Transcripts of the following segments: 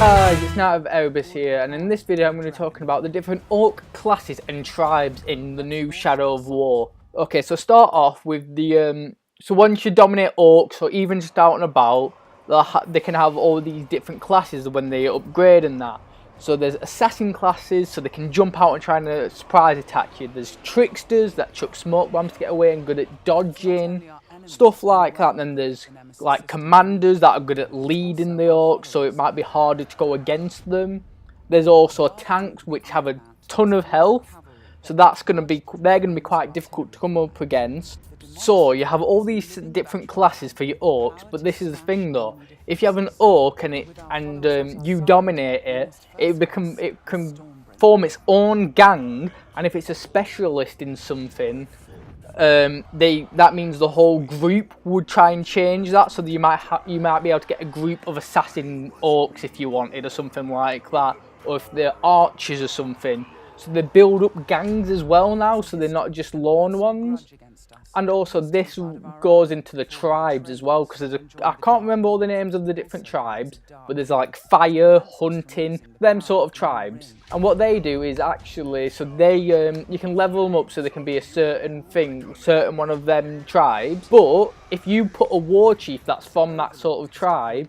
Guys, it's Night of Erebus here, and in this video I'm going to be talking about the different orc classes and tribes in the new Shadow of War. Okay, so start off with the so once you dominate orcs, or even just out and about, they can have all these different classes when they upgrade and that. So there's assassin classes, so they can jump out and try and surprise attack you. There's tricksters that chuck smoke bombs to get away and good at dodging, stuff like that. And then there's like commanders that are good at leading the orcs, so it might be harder to go against them. There's also tanks which have a ton of health, so they're going to be quite difficult to come up against. So you have all these different classes for your orcs, but this is the thing though. If you have an orc and you dominate it, it can form its own gang, and if it's a specialist in something, that means the whole group would try and change that. So that you might be able to get a group of assassin orcs if you wanted, or something like that, or if they're archers or something. So they build up gangs as well now, so they're not just lone ones. And also this goes into the tribes as well, because I can't remember all the names of the different tribes, but there's like fire, hunting, them sort of tribes. And what they do is actually, so they you can level them up so they can be a certain one of them tribes. But if you put a war chief that's from that sort of tribe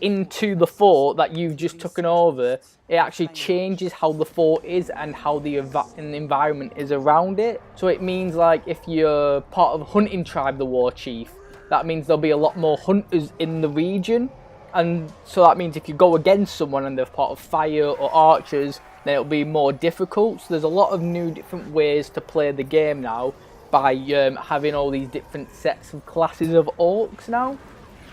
into the fort that you've just taken over, it actually changes how the fort is and how the environment is around it. So it means, like, if you're part of a hunting tribe, the war chief, that means there'll be a lot more hunters in the region. And so that means if you go against someone and they're part of fire or archers, then it'll be more difficult. So there's a lot of new different ways to play the game now by having all these different sets of classes of orcs now.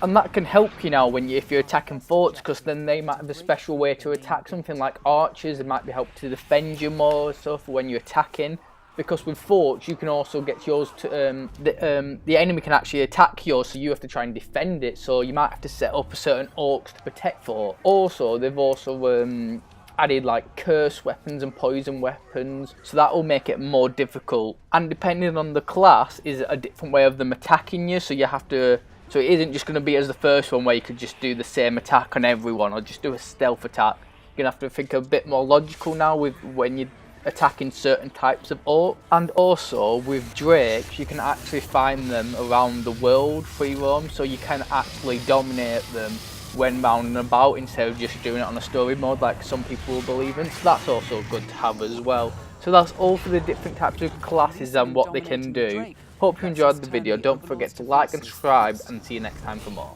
And that can help you now if you're attacking forts, because then they might have a special way to attack. Something like archers, it might be help to defend you more stuff when you're attacking. Because with forts, you can also get yours to the enemy can actually attack yours, so you have to try and defend it. So you might have to set up a certain orcs to protect fort. Also, they've also added like curse weapons and poison weapons, so that will make it more difficult. And depending on the class, is a different way of them attacking you. So you have to. So it isn't just going to be as the first one where you could just do the same attack on everyone or just do a stealth attack. You're going to have to think a bit more logical now with when you're attacking certain types of orc. And also with drakes, you can actually find them around the world free roam, so you can actually dominate them when round and about instead of just doing it on a story mode like some people will believe in. So that's also good to have as well. So that's all for the different types of classes and what they can do. Hope you enjoyed the video. Don't forget to like and subscribe, and see you next time for more.